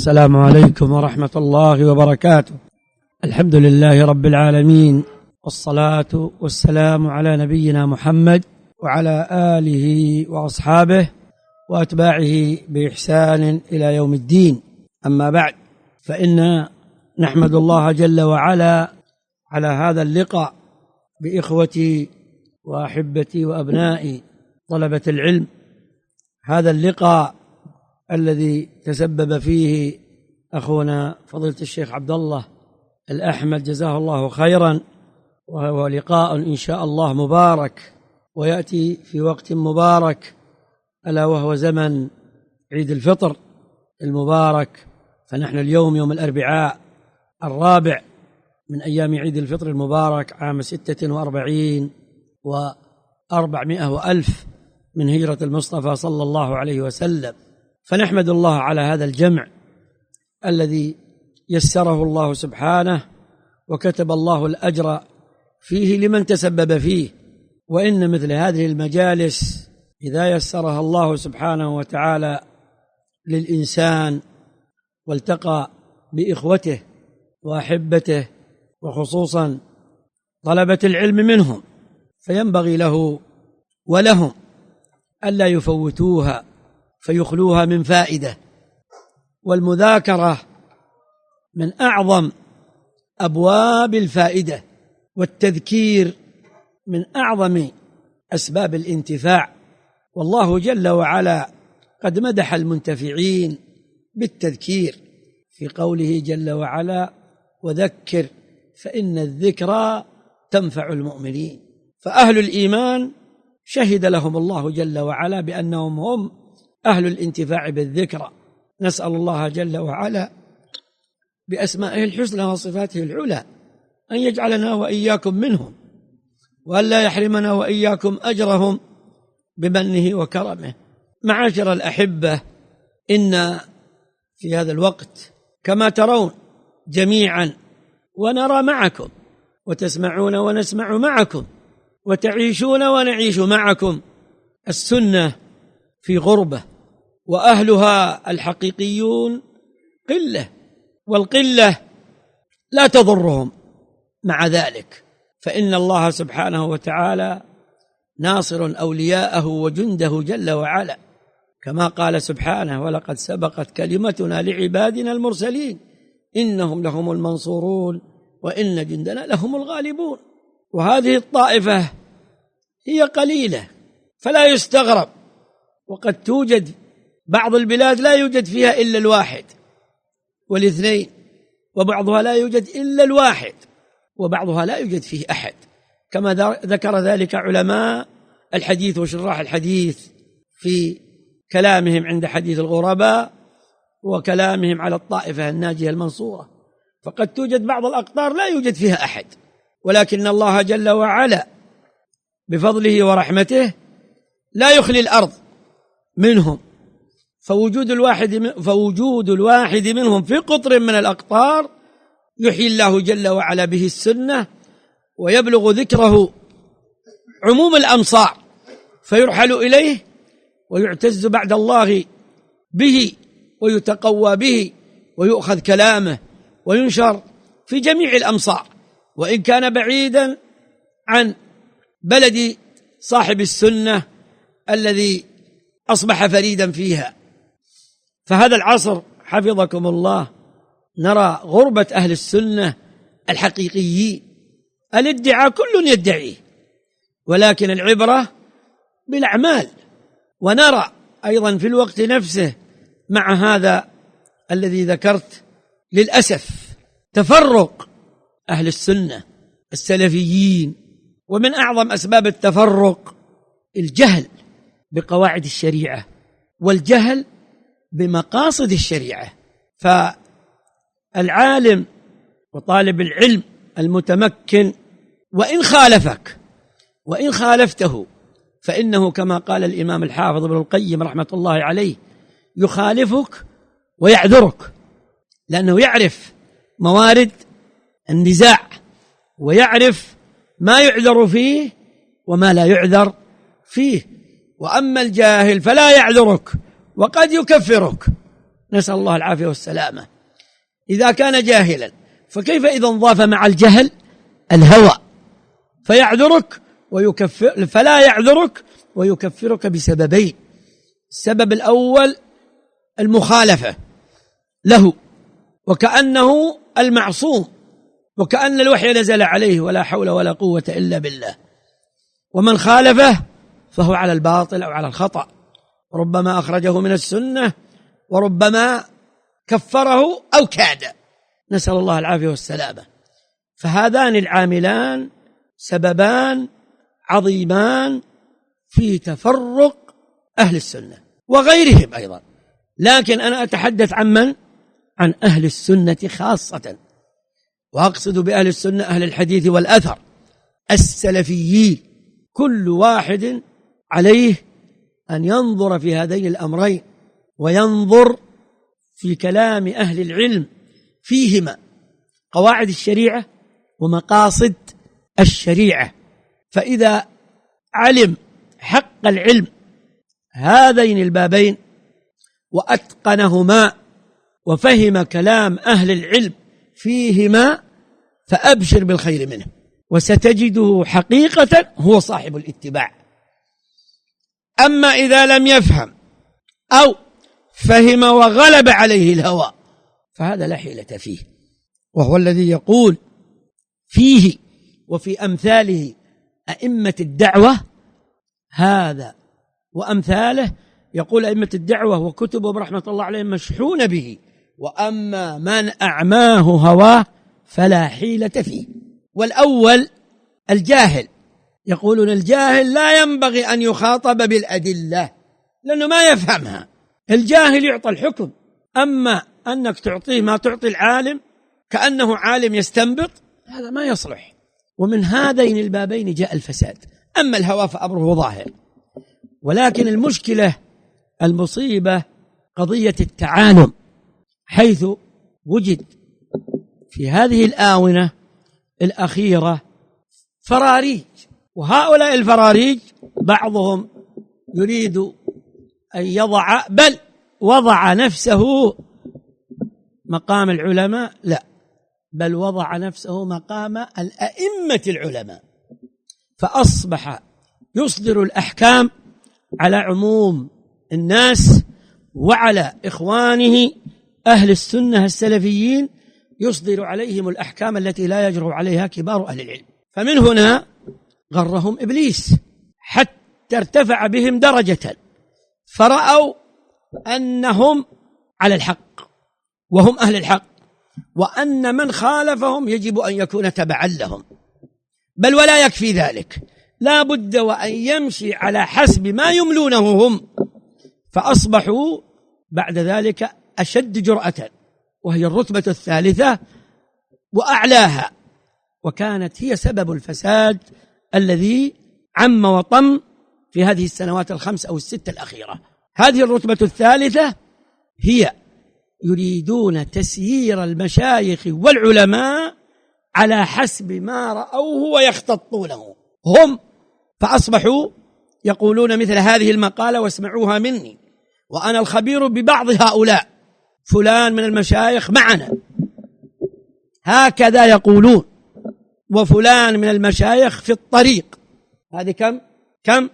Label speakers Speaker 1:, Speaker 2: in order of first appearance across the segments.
Speaker 1: السلام عليكم ورحمة الله وبركاته. الحمد لله رب العالمين، والصلاة والسلام على نبينا محمد وعلى آله وأصحابه وأتباعه بإحسان إلى يوم الدين. أما بعد، فإن نحمد الله جل وعلا على هذا اللقاء بإخوتي وأحبتي وأبنائي طلبة العلم، هذا اللقاء الذي تسبب فيه أخونا فضيلة الشيخ عبد الله الأحمد جزاه الله خيرا، وهو لقاء إن شاء الله مبارك، ويأتي في وقت مبارك، ألا وهو زمن عيد الفطر المبارك. فنحن اليوم يوم الأربعاء 4 من أيام عيد الفطر المبارك عام 46 و400 وألف من هجرة المصطفى صلى الله عليه وسلم. فنحمد الله على هذا الجمع الذي يسره الله سبحانه، وكتب الله الأجر فيه لمن تسبب فيه. وإن مثل هذه المجالس إذا يسرها الله سبحانه وتعالى للإنسان والتقى بإخوته وأحبته وخصوصا طلبة العلم منهم، فينبغي له ولهم ألا يفوتوها فيخلوها من فائدة. والمذاكرة من أعظم أبواب الفائدة، والتذكير من أعظم أسباب الانتفاع. والله جل وعلا قد مدح المنتفعين بالتذكير في قوله جل وعلا: وذكر فإن الذكرى تنفع المؤمنين. فأهل الإيمان شهد لهم الله جل وعلا بأنهم هم أهل الانتفاع بالذكرى. نسأل الله جل وعلا بأسمائه الحسنى وصفاته العلى أن يجعلنا وإياكم منهم، وأن لا يحرمنا وإياكم أجرهم بمنه وكرمه. معاشر الأحبة، إن في هذا الوقت كما ترون جميعا ونرى معكم، وتسمعون ونسمع معكم، وتعيشون ونعيش معكم، السنة في غربة، وأهلها الحقيقيون قلة، والقلة لا تضرهم مع ذلك، فإن الله سبحانه وتعالى ناصر أولياءه وجنده جل وعلا، كما قال سبحانه: ولقد سبقت كلمتنا لعبادنا المرسلين إنهم لهم المنصورون وإن جندنا لهم الغالبون. وهذه الطائفة هي قليلة، فلا يستغرب، وقد توجد بعض البلاد لا يوجد فيها إلا الواحد والاثنين، وبعضها لا يوجد إلا الواحد، وبعضها لا يوجد فيه أحد، كما ذكر ذلك علماء الحديث وشراح الحديث في كلامهم عند حديث الغرباء وكلامهم على الطائفة الناجية المنصورة. فقد توجد بعض الأقطار لا يوجد فيها أحد، ولكن الله جل وعلا بفضله ورحمته لا يخلي الأرض منهم، فوجود الواحد منهم في قطر من الأقطار يحيي الله جل وعلا به السنة، ويبلغ ذكره عموم الأمصار، فيرحل إليه ويعتز بعد الله به، ويتقوى به، ويؤخذ كلامه وينشر في جميع الأمصار، وإن كان بعيدا عن بلد صاحب السنة الذي أصبح فريدا فيها. فهذا العصر حفظكم الله نرى غربة أهل السنة الحقيقيين. الادعاء كل يدعيه، ولكن العبرة بالأعمال. ونرى أيضا في الوقت نفسه مع هذا الذي ذكرت للأسف تفرق أهل السنة السلفيين، ومن أعظم أسباب التفرق الجهل بقواعد الشريعة والجهل بمقاصد الشريعة. فالعالم وطالب العلم المتمكن وإن خالفته فإنه كما قال الإمام الحافظ ابن القيم رحمة الله عليه: يخالفك ويعذرك، لأنه يعرف موارد النزاع، ويعرف ما يعذر فيه وما لا يعذر فيه. وأما الجاهل فلا يعذرك وقد يكفرك. نسأل الله العافية والسلامة. إذا كان جاهلا فكيف إذا انضاف مع الجهل الهوى فيعذرك ويكفر، فلا يعذرك ويكفرك بسببين: السبب الأول المخالفة له وكأنه المعصوم وكأن الوحي نزل عليه ولا حول ولا قوة إلا بالله، ومن خالفه فهو على الباطل أو على الخطأ، ربما أخرجه من السنة وربما كفره أو كاد، نسأل الله العافية والسلامة. فهذان العاملان سببان عظيمان في تفرق أهل السنة وغيرهم أيضا، لكن أنا أتحدث عن من؟ عن أهل السنة خاصة، وأقصد بأهل السنة أهل الحديث والأثر السلفيين. كل واحد عليه أن ينظر في هذين الأمرين وينظر في كلام أهل العلم فيهما، قواعد الشريعة ومقاصد الشريعة. فإذا علم حق العلم هذين البابين وأتقنهما وفهم كلام أهل العلم فيهما فأبشر بالخير منه، وستجده حقيقة هو صاحب الاتباع. أما إذا لم يفهم أو فهم وغلب عليه الهوى فهذا لا حيلة فيه، وهو الذي يقول فيه وفي أمثاله أئمة الدعوة هذا وأمثاله، يقول أئمة الدعوة وكتبهم رحمة الله عليهم مشحون به، وأما من أعماه هواه فلا حيلة فيه. والأول الجاهل، يقولون الجاهل لا ينبغي أن يخاطب بالأدلة لأنه ما يفهمها، الجاهل يعطى الحكم، أما أنك تعطيه ما تعطي العالم كأنه عالم يستنبط هذا ما يصلح. ومن هذين البابين جاء الفساد. أما الهوى فأمره ظاهر، ولكن المشكلة المصيبة قضية التعالم، حيث وجد في هذه الآونة الأخيرة فراريج، وهؤلاء الفراريج بعضهم يريد أن يضع، بل وضع نفسه مقام العلماء، لا بل وضع نفسه مقام الأئمة العلماء، فأصبح يصدر الأحكام على عموم الناس وعلى إخوانه أهل السنة السلفيين، يصدر عليهم الأحكام التي لا يجرؤ عليها كبار أهل العلم. فمن هنا غرهم إبليس حتى ارتفع بهم درجة، فرأوا أنهم على الحق وهم أهل الحق، وأن من خالفهم يجب أن يكون تبعا لهم، بل ولا يكفي ذلك، لا بد وأن يمشي على حسب ما يملونه هم. فأصبحوا بعد ذلك أشد جرأة، وهي الرتبة الثالثة وأعلاها، وكانت هي سبب الفساد الذي عم وطم في هذه السنوات الخمس أو الست الأخيرة. هذه الرتبة الثالثة هي يريدون تسيير المشايخ والعلماء على حسب ما رأوه ويختطونه هم، فأصبحوا يقولون مثل هذه المقالة واسمعوها مني وأنا الخبير ببعض هؤلاء: فلان من المشايخ معنا، هكذا يقولون، وفلان من المشايخ في الطريق. هذه كم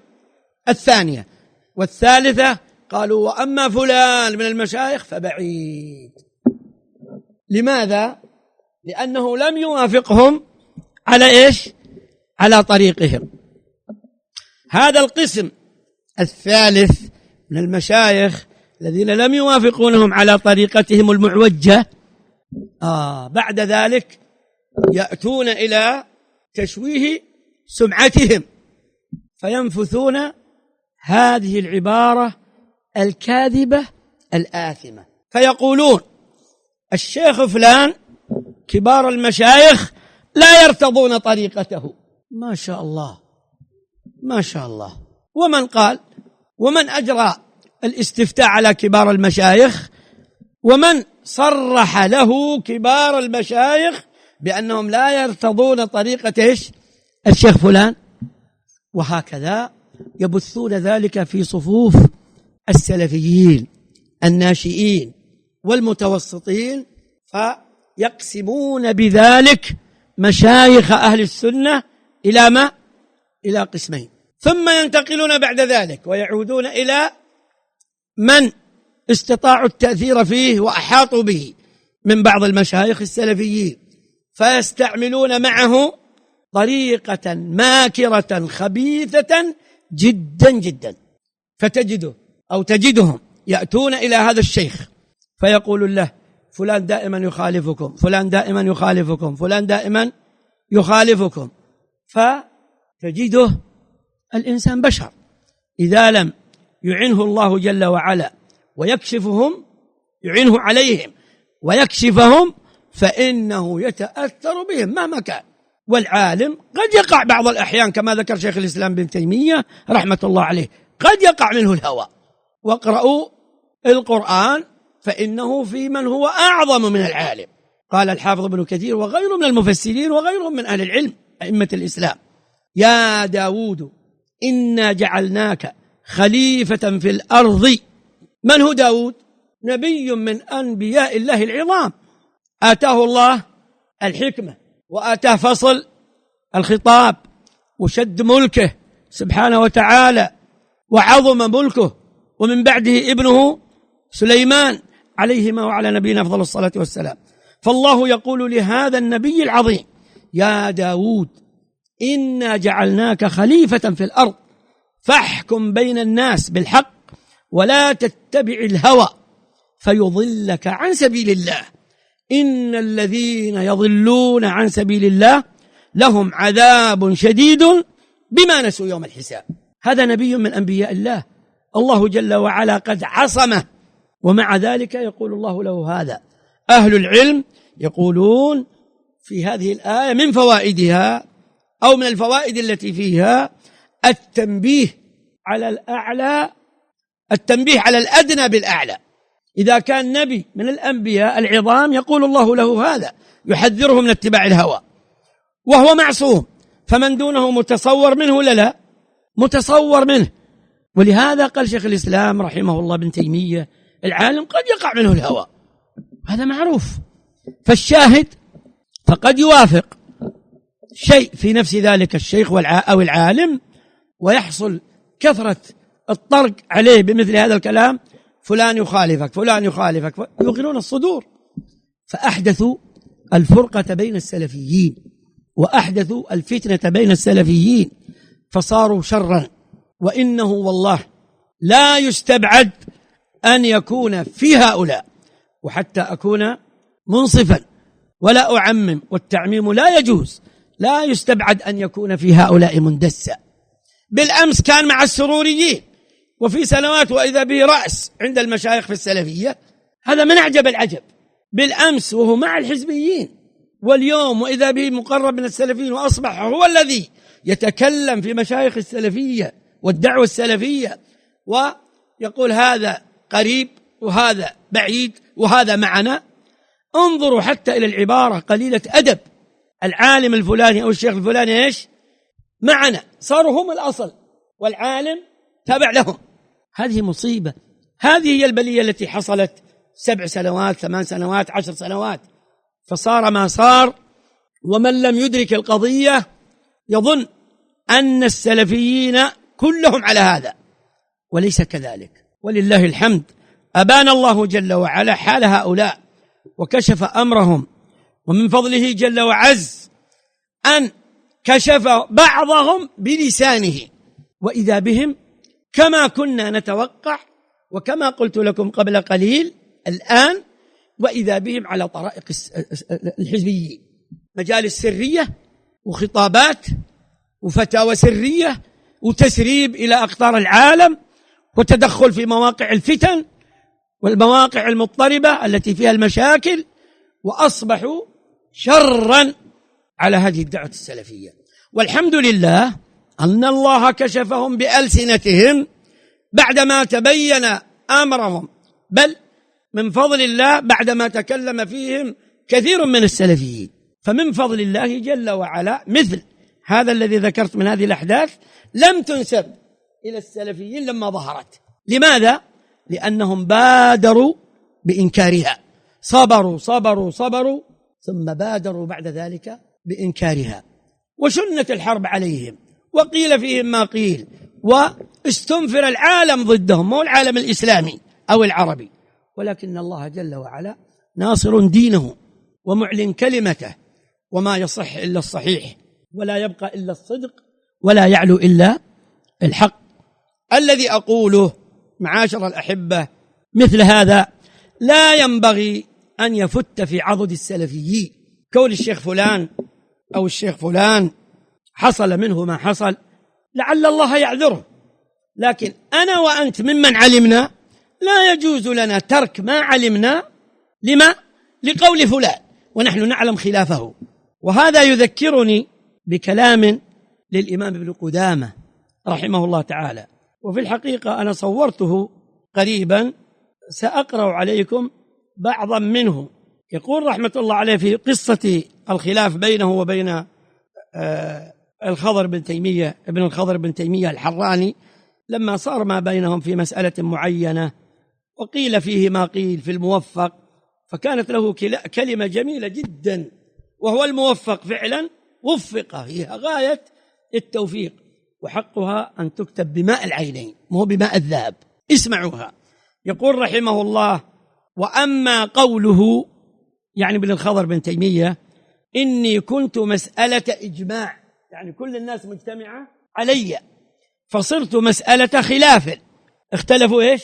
Speaker 1: الثانية. والثالثة قالوا: وأما فلان من المشايخ فبعيد. لماذا؟ لأنه لم يوافقهم على إيش؟ على طريقهم. هذا القسم الثالث من المشايخ الذين لم يوافقونهم على طريقتهم المعوجة، بعد ذلك يأتون إلى تشويه سمعتهم، فينفثون هذه العبارة الكاذبة الآثمة، فيقولون: الشيخ فلان كبار المشايخ لا يرتضون طريقته. ما شاء الله ما شاء الله. ومن قال؟ ومن أجرى الاستفتاء على كبار المشايخ؟ ومن صرح له كبار المشايخ بأنهم لا يرتضون طريقة الشيخ فلان؟ وهكذا يبثون ذلك في صفوف السلفيين الناشئين والمتوسطين، فيقسمون بذلك مشايخ أهل السنة إلى ما؟ إلى قسمين، ثم ينتقلون بعد ذلك ويعودون إلى من استطاعوا التأثير فيه وأحاطوا به من بعض المشايخ السلفيين، فيستعملون معه طريقة ماكرة خبيثة جدا جدا، فتجده أو تجدهم يأتون إلى هذا الشيخ فيقول له: فلان دائما يخالفكم، فلان دائما يخالفكم، فلان دائما يخالفكم. فتجده الإنسان بشر، إذا لم يعنه الله جل وعلا ويكشفهم، يعنه عليهم ويكشفهم، فإنه يتأثر بهم مهما كان. والعالم قد يقع بعض الأحيان كما ذكر شيخ الإسلام ابن تيمية رحمة الله عليه، قد يقع منه الهوى. واقرأوا القرآن فإنه في من هو أعظم من العالم. قال الحافظ ابن كثير وغيره من المفسرين وغيرهم من أهل العلم أئمة الإسلام: يا داود إنا جعلناك خليفة في الأرض. من هو داود؟ نبي من أنبياء الله العظام، آتاه الله الحكمة وآتاه فصل الخطاب وشد ملكه سبحانه وتعالى وعظم ملكه، ومن بعده ابنه سليمان عليهما وعلى نبينا أفضل الصلاة والسلام. فالله يقول لهذا النبي العظيم: يا داود إنا جعلناك خليفة في الأرض فاحكم بين الناس بالحق ولا تتبع الهوى فيضلك عن سبيل الله إن الذين يضلون عن سبيل الله لهم عذاب شديد بما نسوا يوم الحساب. هذا نبي من أنبياء الله، الله جل وعلا قد عصمه، ومع ذلك يقول الله له هذا. أهل العلم يقولون في هذه الآية من فوائدها أو من الفوائد التي فيها التنبيه على الأعلى، التنبيه على الأدنى بالأعلى. إذا كان نبي من الأنبياء العظام يقول الله له هذا، يحذره من اتباع الهوى وهو معصوم، فمن دونه متصور منه ولا لا؟ متصور منه. ولهذا قال شيخ الإسلام رحمه الله ابن تيمية: العالم قد يقع منه الهوى، هذا معروف. فالشاهد فقد يوافق شيء في نفس ذلك الشيخ أو العالم، ويحصل كثرة الطرق عليه بمثل هذا الكلام: فلان يخالفك، فلان يخالفك، يوقنون الصدور. فأحدثوا الفرقة بين السلفيين وأحدثوا الفتنة بين السلفيين فصاروا شرا. وإنه والله لا يستبعد أن يكون في هؤلاء، وحتى أكون منصفا ولا أعمم، والتعميم لا يجوز، لا يستبعد أن يكون في هؤلاء مندسة. بالأمس كان مع السروريين، وفي سنوات وإذا به رأس عند المشايخ في السلفية، هذا من أعجب العجب. بالأمس وهو مع الحزبيين، واليوم وإذا به مقرب من السلفيين، وأصبح هو الذي يتكلم في مشايخ السلفية والدعوة السلفية، ويقول هذا قريب وهذا بعيد وهذا معنا. انظروا حتى إلى العبارة قليلة أدب. العالم الفلاني أو الشيخ الفلاني إيش؟ معنا، صاروا هم الأصل والعالم تابع لهم. هذه مصيبة. هذه هي البلية التي حصلت 7 سنوات 8 سنوات 10 سنوات، فصار ما صار. ومن لم يدرك القضية يظن أن السلفيين كلهم على هذا، وليس كذلك. ولله الحمد أبان الله جل وعلا حال هؤلاء وكشف أمرهم، ومن فضله جل وعز أن كشف بعضهم بلسانه، وإذا بهم كما كنا نتوقع، وكما قلت لكم قبل قليل الآن، وإذا بهم على طرائق الحزبيين، مجالس سرية وخطابات وفتاوى سرية وتسريب إلى أقطار العالم، وتدخل في مواقع الفتن والمواقع المضطربة التي فيها المشاكل، وأصبحوا شرا على هذه الدعوة السلفية. والحمد لله أن الله كشفهم بألسنتهم بعدما تبين أمرهم، بل من فضل الله بعدما تكلم فيهم كثير من السلفيين. فمن فضل الله جل وعلا مثل هذا الذي ذكرت من هذه الأحداث لم تنسب إلى السلفيين لما ظهرت. لماذا؟ لأنهم بادروا بإنكارها. صبروا صبروا صبروا ثم بادروا بعد ذلك بإنكارها، وشنت الحرب عليهم، وقيل فيهم ما قيل، واستنفر العالم ضدهم، مو العالم الإسلامي أو العربي، ولكن الله جل وعلا ناصر دينه ومعلن كلمته، وما يصح إلا الصحيح، ولا يبقى إلا الصدق، ولا يعلو إلا الحق. الذي أقوله معاشر الأحبة مثل هذا لا ينبغي أن يفت في عضد السلفيين. كون الشيخ فلان أو الشيخ فلان حصل منه ما حصل لعل الله يعذره، لكن أنا وأنت ممن علمنا لا يجوز لنا ترك ما علمنا لما؟ لقول فلان ونحن نعلم خلافه. وهذا يذكرني بكلام للإمام ابن قدامة رحمه الله تعالى، وفي الحقيقة أنا صورته قريبا، سأقرأ عليكم بعضا منه. يقول رحمة الله عليه في قصة الخلاف بينه وبين الخضر بن تيمية ابن الخضر بن تيمية الحراني، لما صار ما بينهم في مسألة معينة وقيل فيه ما قيل في الموفق، فكانت له كلمة جميلة جدا، وهو الموفق فعلا وفق، هي غاية التوفيق، وحقها أن تكتب بماء العينين مو بماء الذهب. اسمعوها. يقول رحمه الله: وأما قوله، يعني ابن الخضر بن تيمية، إني كنت مسألة إجماع، يعني كل الناس مجتمعة علي، فصرت مسألة خلاف، اختلفوا إيش؟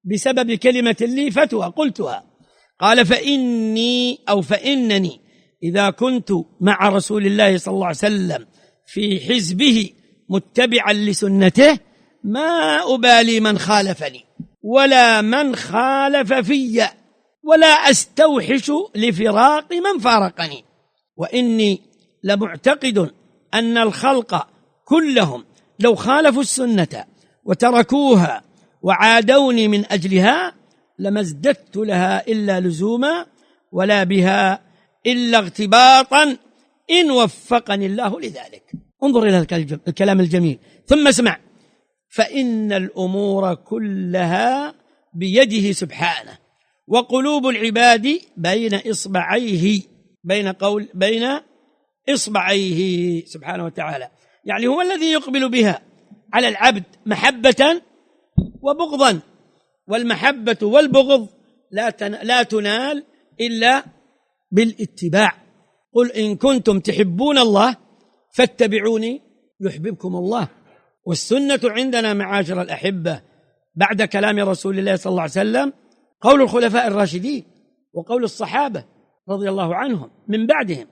Speaker 1: بسبب كلمة لي فتوى قلتها. قال: فإنني إذا كنت مع رسول الله صلى الله عليه وسلم في حزبه متبعا لسنته ما أبالي من خالفني ولا من خالف في، ولا أستوحش لفراق من فارقني، وإني لمعتقد أن الخلق كلهم لو خالفوا السنة وتركوها وعادوني من أجلها لما ازددت لها إلا لزوما ولا بها إلا اغتباطا إن وفقني الله لذلك. انظر إلى الكلام الجميل، ثم اسمع: فإن الأمور كلها بيده سبحانه، وقلوب العباد بين إصبعيه، بين إصبعيه سبحانه وتعالى، يعني هو الذي يقبل بها على العبد محبة وبغضا، والمحبة والبغض لا تنال إلا بالاتباع. قل إن كنتم تحبون الله فاتبعوني يحببكم الله. والسنة عندنا معاشر الأحبة بعد كلام رسول الله صلى الله عليه وسلم قول الخلفاء الراشدين وقول الصحابة رضي الله عنهم من بعدهم: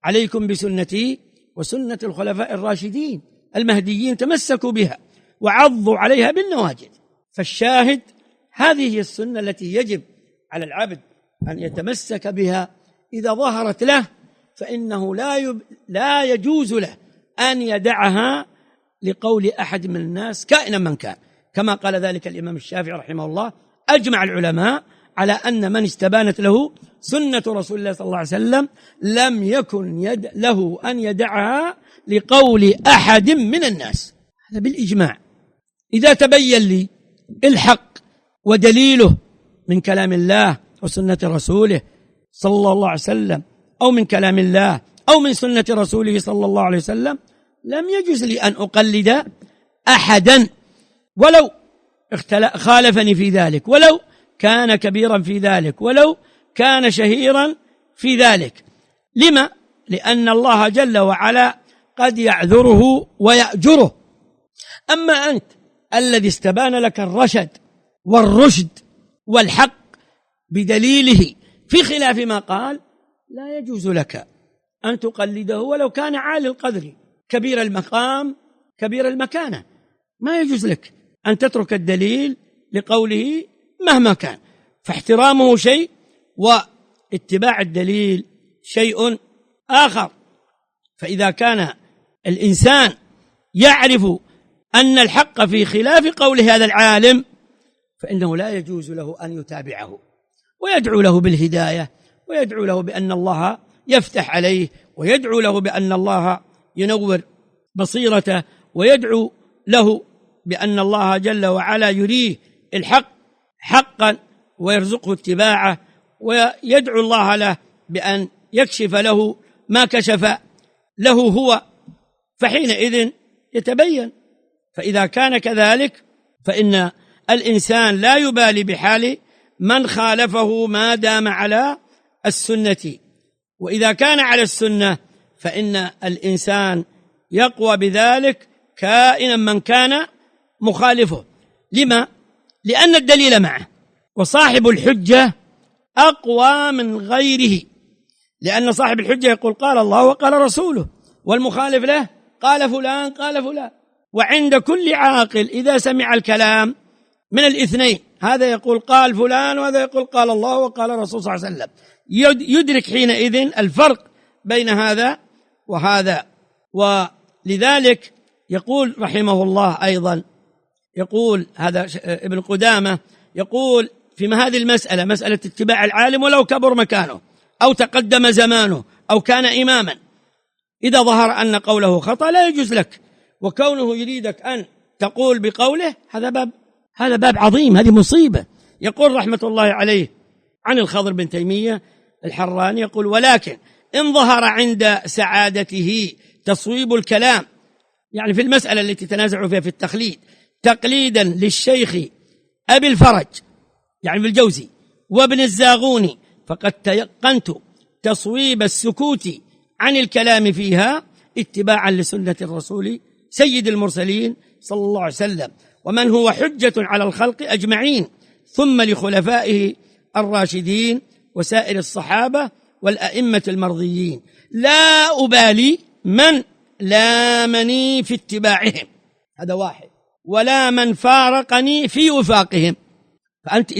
Speaker 1: عليكم بسنتي وسنة الخلفاء الراشدين المهديين، تمسكوا بها وعضوا عليها بالنواجذ. فالشاهد هذه هي السنة التي يجب على العبد أن يتمسك بها إذا ظهرت له، فإنه لا يجوز له أن يدعها لقول أحد من الناس كائنا من كان، كما قال ذلك الإمام الشافعي رحمه الله: أجمع العلماء على أن من استبانت له سنة رسول الله صلى الله عليه وسلم لم يكن له أن يدعها لقول أحد من الناس. هذا بالإجماع. إذا تبين لي الحق ودليله من كلام الله وسنة رسوله صلى الله عليه وسلم، أو من كلام الله أو من سنة رسوله صلى الله عليه وسلم، لم يجوز لي أن أقلد أحدا ولو خالفني في ذلك، ولو كان كبيرا في ذلك، ولو كان شهيرا في ذلك. لما؟ لأن الله جل وعلا قد يعذره ويأجره. أما أنت الذي استبان لك الرشد والرشد والحق بدليله في خلاف ما قال، لا يجوز لك أن تقلده ولو كان عالي القدر كبير المقام كبير المكانة. ما يجوز لك أن تترك الدليل لقوله مهما كان، فاحترامه شيء واتباع الدليل شيء آخر. فإذا كان الإنسان يعرف أن الحق في خلاف قول هذا العالم فإنه لا يجوز له أن يتابعه، ويدعو له بالهداية، ويدعو له بأن الله يفتح عليه، ويدعو له بأن الله ينور بصيرته، ويدعو له بأن الله جل وعلا يريه الحق حقا ويرزقه اتباعه، ويدعو الله له بأن يكشف له ما كشف له هو، فحينئذ يتبين. فإذا كان كذلك فإن الإنسان لا يبالي بحال من خالفه ما دام على السنة، وإذا كان على السنة فإن الإنسان يقوى بذلك كائنا من كان مخالفه. لما؟ لأن الدليل معه، وصاحب الحجة أقوى من غيره، لأن صاحب الحجة يقول قال الله وقال رسوله، والمخالف له قال فلان قال فلان. وعند كل عاقل إذا سمع الكلام من الاثنين، هذا يقول قال فلان وهذا يقول قال الله وقال الرسول صلى الله عليه وسلم، يدرك حينئذ الفرق بين هذا وهذا. ولذلك يقول رحمه الله أيضا، يقول هذا ابن قدامة يقول في هذه المسألة، مسألة اتباع العالم ولو كبر مكانه أو تقدم زمانه أو كان إماما، إذا ظهر أن قوله خطأ لا يجوز لك، وكونه يريدك أن تقول بقوله هذا باب عظيم، هذه مصيبة. يقول رحمة الله عليه عن الخضر بن تيمية الحراني يقول ولكن إن ظهر عند سعادته تصويب الكلام، يعني في المسألة التي تنازعوا فيها في التقليد، تقليدا للشيخ أبي الفرج يعني بالجوزي وابن الزاغوني، فقد تيقنت تصويب السكوت عن الكلام فيها اتباعا لسنة الرسول سيد المرسلين صلى الله عليه وسلم، ومن هو حجة على الخلق أجمعين، ثم لخلفائه الراشدين وسائر الصحابة والأئمة المرضيين، لا أبالي من لامني في اتباعهم، هذا واحد، ولا من فارقني في وفاقهم. فأنت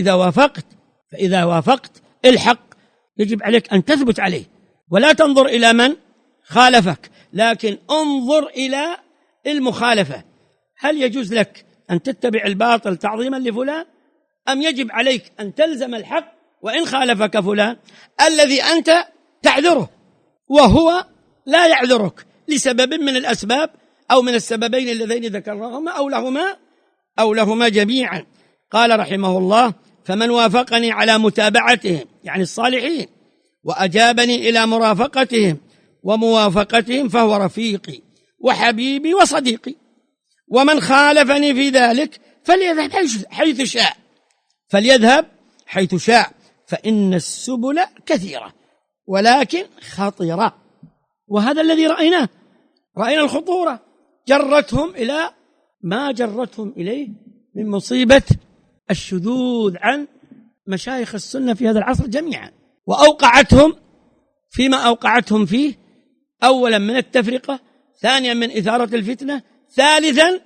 Speaker 1: فإذا وافقت الحق يجب عليك أن تثبت عليه، ولا تنظر إلى من خالفك، لكن انظر إلى المخالفة. هل يجوز لك أن تتبع الباطل تعظيما لفلان، أم يجب عليك أن تلزم الحق وإن خالفك فلان الذي أنت تعذره وهو لا يعذرك لسبب من الأسباب أو من السببين اللذين ذكرناهما أو لهما جميعا. قال رحمه الله فمن وافقني على متابعتهم يعني الصالحين وأجابني إلى مرافقتهم وموافقتهم فهو رفيقي وحبيبي وصديقي، ومن خالفني في ذلك فليذهب حيث شاء فإن السبل كثيرة ولكن خطيرة. وهذا الذي رأينا الخطورة، جرتهم إلى ما جرتهم إليه من مصيبة الشذوذ عن مشايخ السنة في هذا العصر جميعا، وأوقعتهم فيما أوقعتهم فيه، أولا من التفرقة، ثانيا من إثارة الفتنة، ثالثا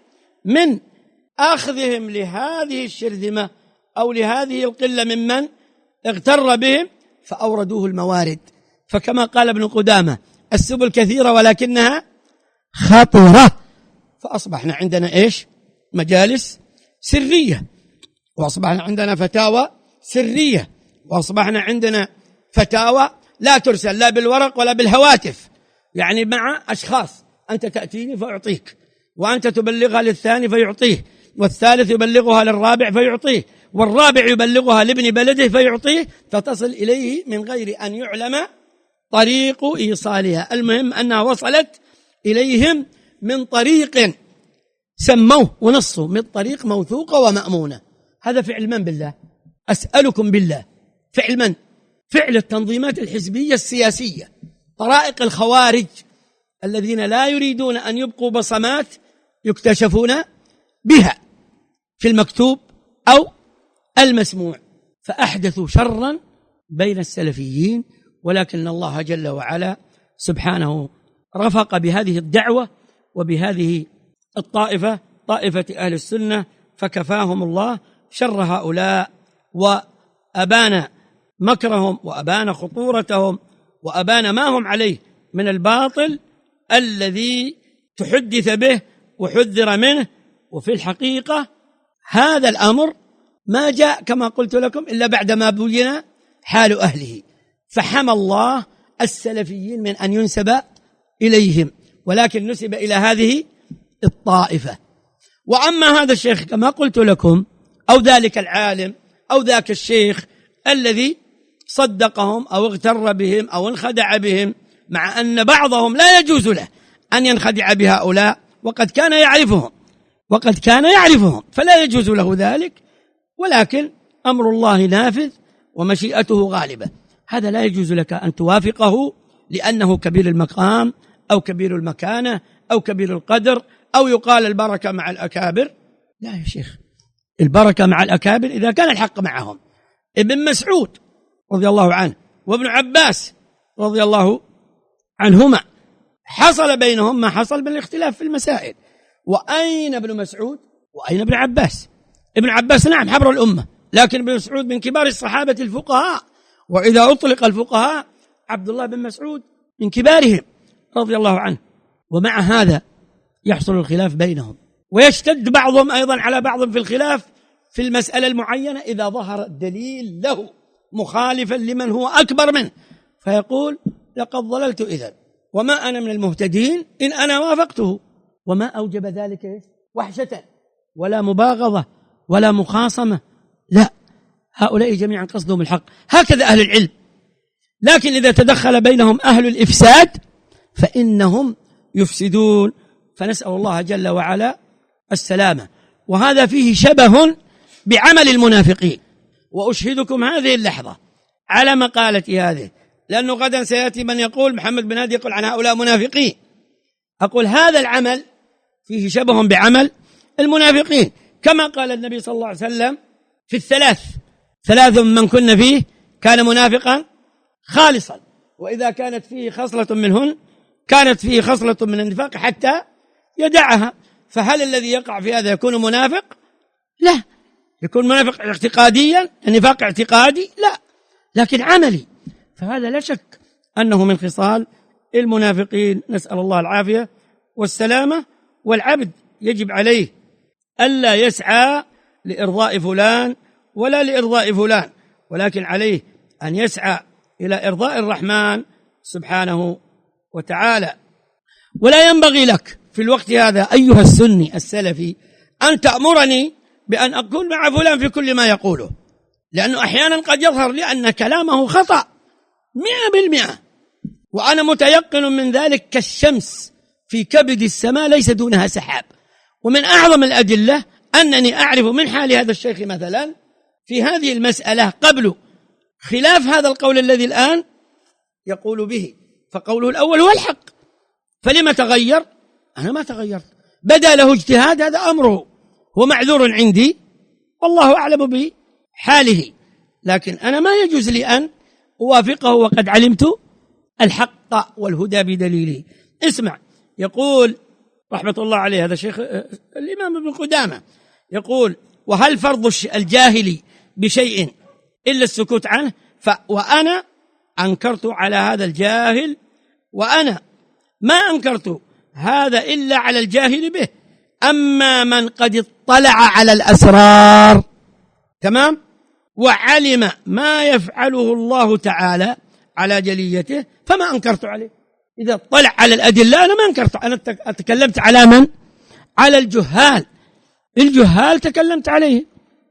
Speaker 1: من أخذهم لهذه الشرذمة أو لهذه القلة ممن اغتر بهم فأوردوه الموارد. فكما قال ابن قدامة السبل كثيرة ولكنها خطرة، فأصبحنا عندنا مجالس سرية، وأصبحنا عندنا فتاوى سرية، وأصبحنا عندنا فتاوى لا ترسل لا بالورق ولا بالهواتف، يعني مع أشخاص، أنت تأتيني فأعطيك، وأنت تبلغها للثاني فيعطيه، والثالث يبلغها للرابع فيعطيه، والرابع يبلغها لابن بلده فيعطيه، فتصل إليه من غير أن يعلم طريق إيصالها. المهم أنها وصلت إليهم من طريق سموه ونصوا من طريق موثوقة ومأمونة. هذا فعل من بالله؟ أسألكم بالله، فعل من؟ فعل التنظيمات الحزبية السياسية، طرائق الخوارج الذين لا يريدون أن يبقوا بصمات يكتشفون بها في المكتوب أو المسموع، فأحدثوا شرا بين السلفيين. ولكن الله جل وعلا سبحانه رفق بهذه الدعوة وبهذه الطائفة، طائفة أهل السنة، فكفاهم الله شر هؤلاء، وأبان مكرهم وأبان خطورتهم وأبان ما هم عليه من الباطل الذي تحدث به وحذر منه. وفي الحقيقة هذا الأمر ما جاء كما قلت لكم إلا بعدما بين حال أهله، فحمى الله السلفيين من أن ينسب إليهم، ولكن نسب إلى هذه الطائفة. وأما هذا الشيخ كما قلت لكم أو ذلك العالم أو ذاك الشيخ الذي صدقهم أو اغتر بهم أو انخدع بهم، مع أن بعضهم لا يجوز له أن ينخدع بهؤلاء وقد كان يعرفهم فلا يجوز له ذلك، ولكن أمر الله نافذ ومشيئته غالبة. هذا لا يجوز لك أن توافقه لأنه كبير المقام أو كبير المكانة أو كبير القدر، أو يقال البركة مع الأكابر. لا يا شيخ، البركة مع الأكابر إذا كان الحق معهم. ابن مسعود رضي الله عنه وابن عباس رضي الله عنهما حصل بينهم ما حصل من الاختلاف في المسائل. وأين ابن مسعود وأين ابن عباس؟ ابن عباس نعم حبر الأمة، لكن ابن مسعود من كبار الصحابة الفقهاء، وإذا أطلق الفقهاء عبد الله بن مسعود من كبارهم رضي الله عنه. ومع هذا يحصل الخلاف بينهم، ويشتد بعضهم أيضا على بعض في الخلاف في المسألة المعينة إذا ظهر الدليل له مخالفا لمن هو أكبر منه، فيقول لقد ضللت إذن وما أنا من المهتدين إن أنا وافقته. وما أوجب ذلك وحشة ولا مباغضة ولا مخاصمة، لا، هؤلاء جميعا قصدهم الحق، هكذا أهل العلم. لكن إذا تدخل بينهم أهل الإفساد فإنهم يفسدون، فنسأل الله جل وعلا السلامة. وهذا فيه شبه بعمل المنافقين. وأشهدكم هذه اللحظة على مقالتي هذه، لأنه غدا سيأتي من يقول محمد بن هادي يقول عن هؤلاء منافقين. أقول هذا العمل فيه شبه بعمل المنافقين، كما قال النبي صلى الله عليه وسلم في ثلاث من كن فيه كان منافقا خالصا، وإذا كانت فيه خصلة منهن كانت فيه خصلة من النفاق حتى يدعها. فهل الذي يقع في هذا يكون منافق؟ لا. يكون منافق اعتقاديا، النفاق اعتقادي؟ لا، لكن عملي. فهذا لا شك أنه من خصال المنافقين، نسأل الله العافية والسلامة. والعبد يجب عليه ألا يسعى لإرضاء فلان ولا لإرضاء فلان، ولكن عليه أن يسعى إلى إرضاء الرحمن سبحانه وتعالى. ولا ينبغي لك في الوقت هذا أيها السني السلفي أن تأمرني بأن أكون مع فلان في كل ما يقوله، لأنه أحيانا قد يظهر لي أن كلامه خطأ 100%، وأنا متيقن من ذلك كالشمس في كبد السماء ليس دونها سحاب. ومن أعظم الأدلة أنني أعرف من حال هذا الشيخ مثلا في هذه المسألة قبل خلاف هذا القول الذي الآن يقول به، فقوله الأول هو الحق، فلما تغير؟ أنا ما تغيرت، بدأ له اجتهاد، هذا أمره، هو معذور عندي والله أعلم بحاله، لكن أنا ما يجوز لي أن أوافقه وقد علمت الحق والهدى بدليله. اسمع، يقول رحمة الله عليه هذا الشيخ الإمام ابن قدامة يقول: وهل فرض الجاهل بشيء إلا السكوت عنه؟ وأنا أنكرت على هذا الجاهل، وأنا ما أنكرت هذا إلا على الجاهل به. أما من قد اطلع على الأسرار تمام وعلم ما يفعله الله تعالى على جليته فما أنكرت عليه. إذا اطلع على الأدلة أنا ما أنكرت، أنا تكلمت على من؟ على الجهال تكلمت عليه.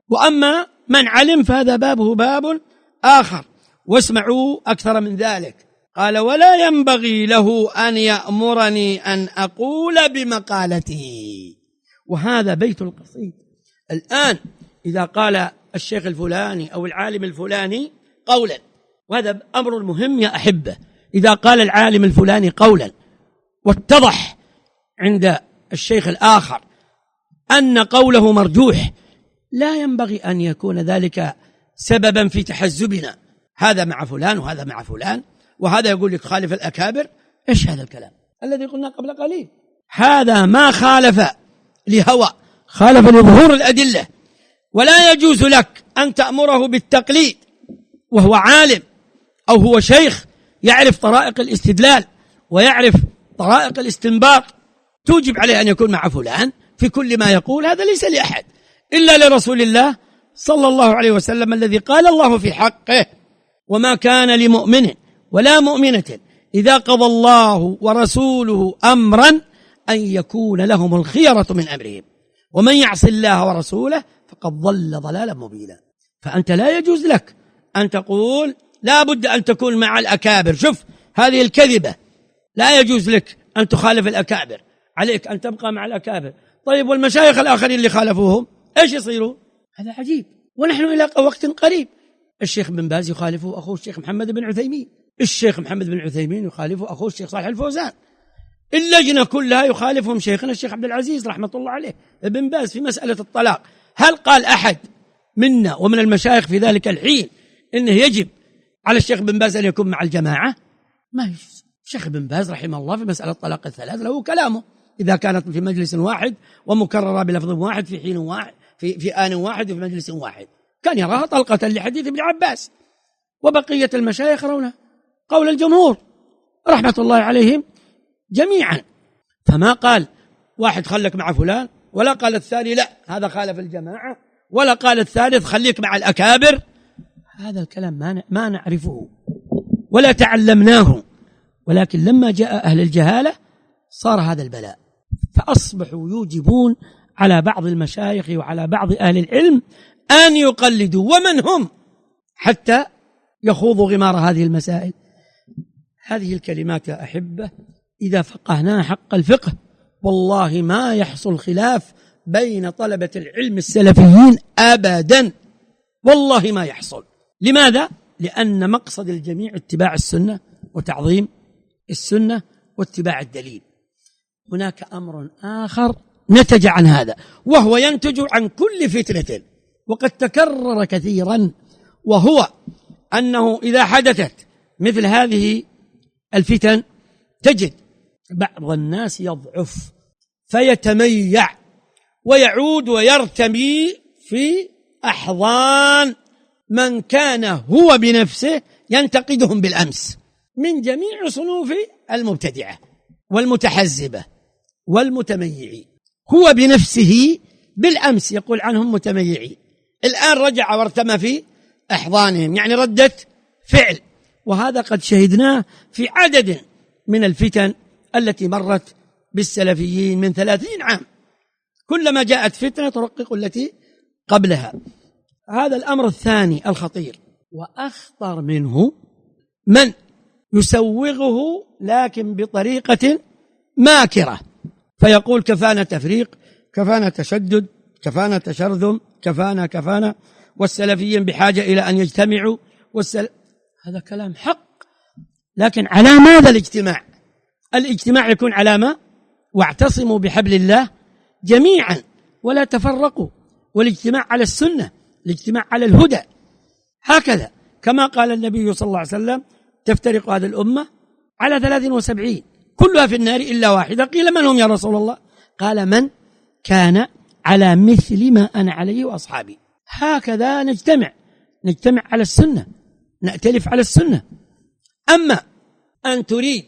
Speaker 1: وأما من علم فهذا بابه باب آخر. واسمعوا أكثر من ذلك، قال: ولا ينبغي له أن يأمرني أن أقول بمقالته. وهذا بيت القصيد. الآن إذا قال الشيخ الفلاني أو العالم الفلاني قولا، وهذا أمر مهم يا أحبة، إذا قال العالم الفلاني قولا واتضح عند الشيخ الآخر أن قوله مرجوح، لا ينبغي أن يكون ذلك سببا في تحزبنا، هذا مع فلان وهذا مع فلان، وهذا يقول لك خالف الأكابر. إيش هذا الكلام الذي قلنا قبل قليل؟ هذا ما خالف لهوى، خالف لظهور الأدلة. ولا يجوز لك أن تأمره بالتقليد وهو عالم أو هو شيخ يعرف طرائق الاستدلال ويعرف طرائق الاستنباط، توجب عليه أن يكون مع فلان في كل ما يقول. هذا ليس لأحد إلا لرسول الله صلى الله عليه وسلم، الذي قال الله في حقه: وما كان لمؤمن ولا مؤمنة إذا قضى الله ورسوله أمرا أن يكون لهم الخيرة من أمرهم ومن يعص الله ورسوله فقد ضل ضلالا مبينا. فأنت لا يجوز لك أن تقول لا بد أن تكون مع الأكابر. شوف هذه الكذبة، لا يجوز لك أن تخالف الأكابر، عليك أن تبقى مع الأكابر. طيب والمشايخ الآخرين اللي خالفوهم إيش يصيروا؟ هذا عجيب. ونحن إلى وقت قريب الشيخ بن باز يخالفه أخوه الشيخ محمد بن عثيمين، الشيخ محمد بن عثيمين يخالفه أخوه الشيخ صالح الفوزان، اللجنة كلها يخالفهم شيخنا الشيخ عبد العزيز رحمة الله عليه ابن باز في مسألة الطلاق. هل قال أحد منا ومن المشايخ في ذلك الحين إنه يجب على الشيخ بن باز أن يكون مع الجماعة؟ ما يجوز. الشيخ بن باز رحمه الله في مسألة الطلاق الثلاث له كلامه إذا كانت في مجلس واحد ومكررة بلفظ واحد في حين واحد في آن واحد وفي مجلس واحد، كان يراها طلقة لحديث ابن عباس. وبقية المشايخ يرون قول الجمهور رحمة الله عليهم جميعا. فما قال واحد خلك مع فلان، ولا قال الثاني لا هذا خالف الجماعة، ولا قال الثالث خليك مع الأكابر. هذا الكلام ما نعرفه ولا تعلمناه، ولكن لما جاء أهل الجهالة صار هذا البلاء، فأصبحوا يوجبون على بعض المشايخ وعلى بعض أهل العلم أن يقلدوا، ومن هم حتى يخوضوا غمار هذه المسائل. هذه الكلمات يا أحبة إذا فقهناها حق الفقه والله ما يحصل خلاف بين طلبة العلم السلفيين أبدا، والله ما يحصل. لماذا؟ لأن مقصد الجميع اتباع السنة وتعظيم السنة واتباع الدليل. هناك أمر آخر نتج عن هذا، وهو ينتج عن كل فتنة وقد تكرر كثيرا، وهو أنه إذا حدثت مثل هذه الفتن تجد بعض الناس يضعف فيتميع ويعود ويرتمي في أحضان من كان هو بنفسه ينتقدهم بالأمس من جميع صنوف المبتدعة والمتحزبة والمتميعين. هو بنفسه بالأمس يقول عنهم متميعين، الآن رجع وارتمى في أحضانهم، يعني ردة فعل. وهذا قد شهدناه في عدد من الفتن التي مرت بالسلفيين من 30 عام، كلما جاءت فتنة ترقق التي قبلها. هذا الأمر الثاني الخطير. وأخطر منه من يسوغه لكن بطريقة ماكرة، فيقول كفانا تفريق، كفانا تشدد، كفانا تشرذم، كفانا والسلفيين بحاجة إلى أن يجتمعوا هذا كلام حق، لكن على ماذا الاجتماع؟ الاجتماع يكون على ما؟ واعتصموا بحبل الله جميعا ولا تفرقوا، والاجتماع على السنة، الاجتماع على الهدى، هكذا كما قال النبي صلى الله عليه وسلم تفترق هذه الأمة على 73 كلها في النار إلا واحدة. قيل من هم يا رسول الله؟ قال من كان على مثل ما أنا عليه وأصحابي. هكذا نجتمع على السنة، نأتلف على السنة. أما أن تريد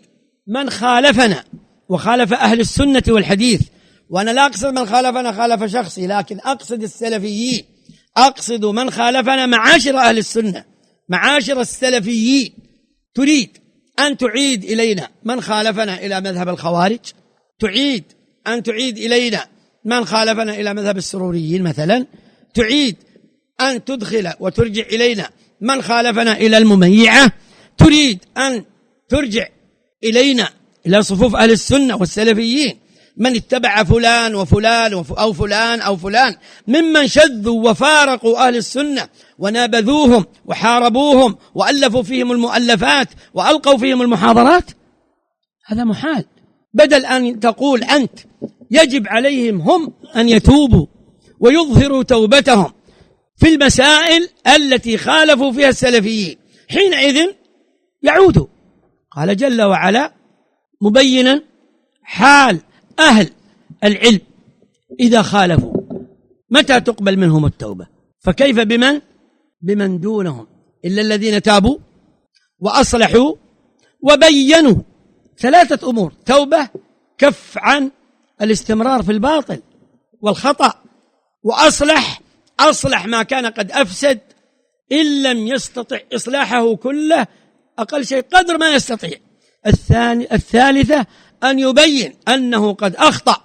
Speaker 1: من خالفنا وخالف أهل السنة والحديث، وأنا لا أقصد من خالفنا خالف شخصي، لكن أقصد السلفيين، أقصد من خالفنا معاشر أهل السنة، معاشر السلفيين، تريد أن تعيد إلينا من خالفنا إلى مذهب الخوارج، تعيد أن تعيد إلينا من خالفنا إلى مذهب السروريين مثلا، تعيد أن تدخل وترجع إلينا من خالفنا إلى المميعة، تريد أن ترجع إلينا إلى صفوف أهل السنة والسلفيين من اتبع فلان وفلان أو فلان أو فلان ممن شذوا وفارقوا أهل السنة ونابذوهم وحاربوهم وألفوا فيهم المؤلفات وألقوا فيهم المحاضرات. هذا محال. بدل أن تقول أنت يجب عليهم هم أن يتوبوا ويظهروا توبتهم في المسائل التي خالفوا فيها السلفيين، حينئذ يعودوا. قال جل وعلا مبينا حال أهل العلم إذا خالفوا متى تقبل منهم التوبة، فكيف بمن دونهم إلا الذين تابوا وأصلحوا وبينوا. 3 أمور: توبة، كف عن الاستمرار في الباطل والخطأ، أصلح ما كان قد أفسد إن لم يستطع إصلاحه كله، أقل شيء قدر ما يستطيع. الثالثة أن يبين أنه قد أخطأ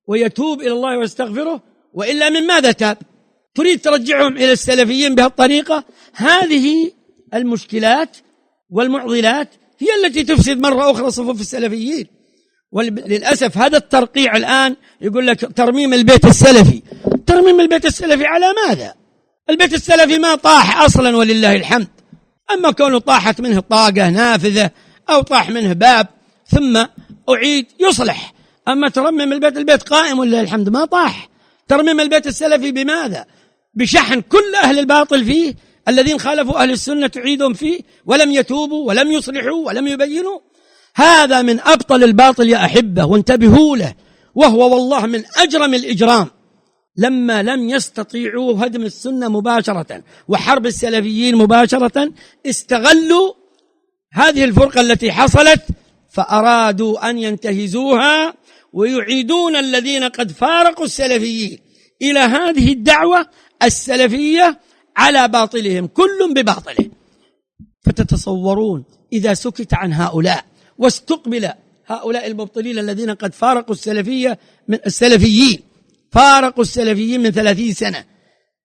Speaker 1: ويتوب إلى الله ويستغفره، وإلا من ماذا تاب؟ تريد ترجعهم إلى السلفيين بهالطريقة؟ هذه المشكلات والمعضلات هي التي تفسد مرة أخرى صفوف السلفيين. وللأسف هذا الترقيع الآن يقول لك ترميم البيت السلفي. ترميم البيت السلفي على ماذا؟ البيت السلفي ما طاح أصلا ولله الحمد. أما كونه طاحت منه طاقة نافذة أو طاح منه باب ثم أعيد يصلح. أما ترمم البيت قائم ولله الحمد ما طاح. ترميم البيت السلفي بماذا؟ بشحن كل أهل الباطل فيه الذين خالفوا أهل السنة تعيدهم فيه ولم يتوبوا ولم يصلحوا ولم يبينوا. هذا من أبطل الباطل يا أحبة، وانتبهوا له، وهو والله من أجرم الإجرام. لما لم يستطيعوا هدم السنة مباشرة وحرب السلفيين مباشرة، استغلوا هذه الفرقة التي حصلت فأرادوا أن ينتهزوها ويعيدون الذين قد فارقوا السلفيين إلى هذه الدعوة السلفية على باطلهم، كل بباطله. فتتصورون إذا سكت عن هؤلاء واستقبل هؤلاء المبطلين الذين قد فارقوا السلفية من السلفيين، فارقوا السلفيين من 30 سنة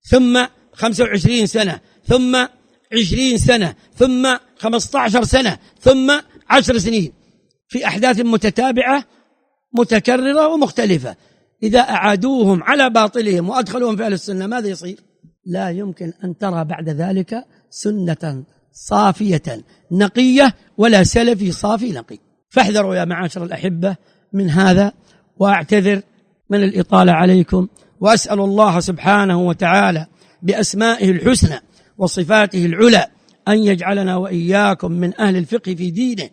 Speaker 1: ثم 25 سنة ثم 20 سنة ثم 15 سنة ثم 10 سنين في أحداث متتابعة متكررة ومختلفة، إذا أعادوهم على باطلهم وأدخلوهم في أهل السنة ماذا يصير؟ لا يمكن أن ترى بعد ذلك سنة صافية نقية ولا سلفي صافي نقي. فاحذروا يا معاشر الأحبة من هذا، وأعتذر من الإطالة عليكم، وأسأل الله سبحانه وتعالى بأسمائه الحسنى وصفاته العلى أن يجعلنا وإياكم من أهل الفقه في دينه،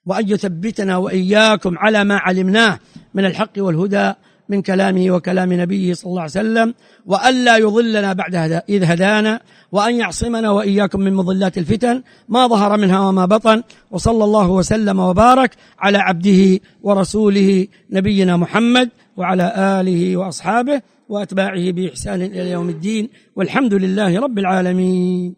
Speaker 1: وأن يثبتنا وإياكم على ما علمناه من الحق والهدى من كلامه وكلام نبيه صلى الله عليه وسلم، وأن لا يضلنا بعد إذ هدانا، وأن يعصمنا وإياكم من مضلات الفتن ما ظهر منها وما بطن. وصلى الله وسلم وبارك على عبده ورسوله نبينا محمد وعلى آله وأصحابه وأتباعه بإحسان إلى يوم الدين، والحمد لله رب العالمين.